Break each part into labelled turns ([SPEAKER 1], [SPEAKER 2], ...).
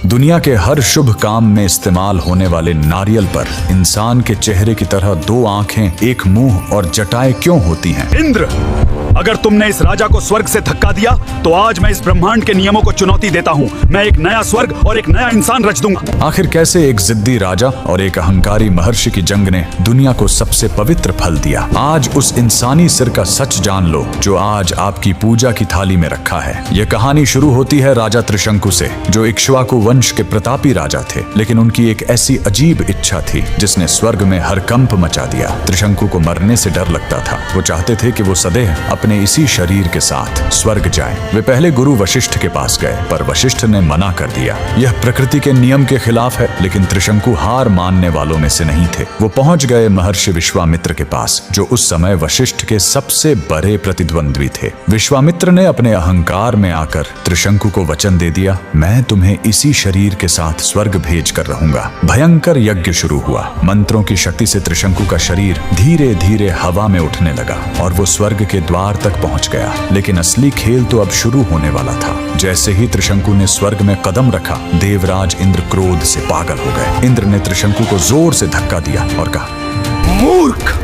[SPEAKER 1] दुनिया के हर शुभ काम में इस्तेमाल होने वाले नारियल पर इंसान के चेहरे की तरह दो आंखें, एक मुंह और जटाएं क्यों होती हैं?
[SPEAKER 2] इंद्र, अगर तुमने इस राजा को स्वर्ग से धक्का दिया तो आज मैं इस ब्रह्मांड के नियमों को चुनौती देता हूँ। मैं एक नया स्वर्ग और एक नया इंसान रच दूंगा।
[SPEAKER 1] आखिर कैसे एक जिद्दी राजा और एक अहंकारी महर्षि की जंग ने दुनिया को सबसे पवित्र फल दिया? आज उस इंसानी सिर का सच जान लो जो आज आपकी पूजा की थाली में रखा है। यह कहानी शुरू होती है राजा त्रिशंकु से, जो इक्ष्वाकु वंश के प्रतापी राजा थे, लेकिन उनकी एक ऐसी अजीब इच्छा थी जिसने स्वर्ग में हरकंप मचा दिया। त्रिशंकु को मरने से डर लगता था। वो चाहते थे कि वो सदैव अपने इसी शरीर के साथ स्वर्ग जाएं। वे पहले गुरु वशिष्ठ के पास गए, पर वशिष्ठ ने मना कर दिया। यह प्रकृति के नियम के खिलाफ है, लेकिन त्रिशंकु हार मानने वालों में से नहीं थे। वो पहुंच गए महर्षि विश्वामित्र के पास, जो उस समय वशिष्ठ के सबसे बड़े प्रतिद्वंद्वी थे। विश्वामित्र ने अपने अहंकार में आकर त्रिशंकु को वचन दे दिया, मैं तुम्हें इसी शरीर के साथ स्वर्ग भेज कर रहूंगा। भयंकर यज्ञ शुरू हुआ। मंत्रों की शक्ति से त्रिशंकु का शरीर धीरे धीरे हवा में उठने लगा और वो स्वर्ग के द्वार तक पहुंच गया। लेकिन असली खेल तो अब शुरू होने वाला था। जैसे ही त्रिशंकु ने स्वर्ग में कदम रखा, देवराज इंद्र क्रोध से पागल हो गए। इंद्र ने त्रिशंकु को जोर से धक्का दिया और कहा,
[SPEAKER 2] मूर्ख,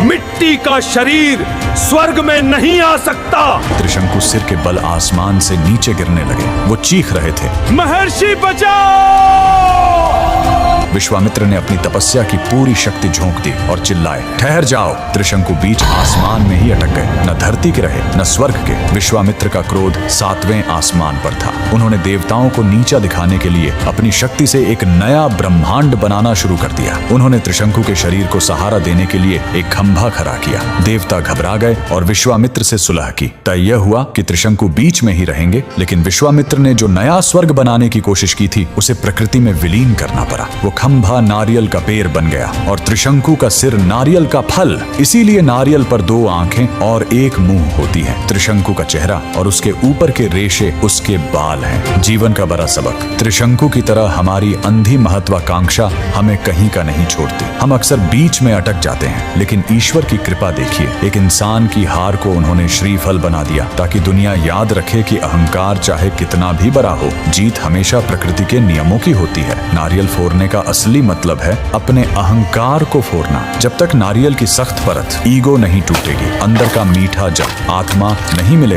[SPEAKER 2] मिट्टी का शरीर स्वर्ग में नहीं आ सकता।
[SPEAKER 1] त्रिशंकु सिर के बल आसमान से नीचे गिरने लगे। वो चीख रहे थे,
[SPEAKER 2] महर्षि बचाओ!
[SPEAKER 1] विश्वामित्र ने अपनी तपस्या की पूरी शक्ति झोंक दी और चिल्लाए, ठहर जाओ। त्रिशंकु बीच आसमान में ही अटक गए। न धरती के रहे न स्वर्ग के। विश्वामित्र का क्रोध 7वें आसमान पर था। उन्होंने देवताओं को नीचा दिखाने के लिए अपनी शक्ति से एक नया ब्रह्मांड बनाना शुरू कर दिया। उन्होंने त्रिशंकु के शरीर को सहारा देने के लिए एक खंभा खड़ा किया। देवता घबरा गए और विश्वामित्र से सुलह की। तय यह हुआ कि त्रिशंकु बीच में ही रहेंगे, लेकिन विश्वामित्र ने जो नया स्वर्ग बनाने की कोशिश की थी उसे प्रकृति में विलीन करना पड़ा। वो खंभा नारियल का पेड़ बन गया और त्रिशंकु का सिर नारियल का फल। इसीलिए नारियल पर दो आंखें और एक मुंह होती है। त्रिशंकु का चेहरा और उसके ऊपर के रेशे उसके बाल हैं। जीवन का बड़ा सबक, त्रिशंकु की तरह हमारी अंधी महत्वाकांक्षा हमें कहीं का नहीं छोड़ती। हम अक्सर बीच में अटक जाते हैं, लेकिन ईश्वर की कृपा देखिए। एक इंसान की हार को उन्होंने श्रीफल बना दिया, ताकि दुनिया याद रखे कि अहंकार चाहे कितना भी बड़ा हो, जीत हमेशा प्रकृति के नियमों की होती है। नारियल फोड़ने का असली मतलब है अपने अहंकार को फोड़ना। जब तक नारियल की सख्त परत ईगो नहीं टूटेगी, अंदर का मीठा जब आत्मा नहीं मिलेगा,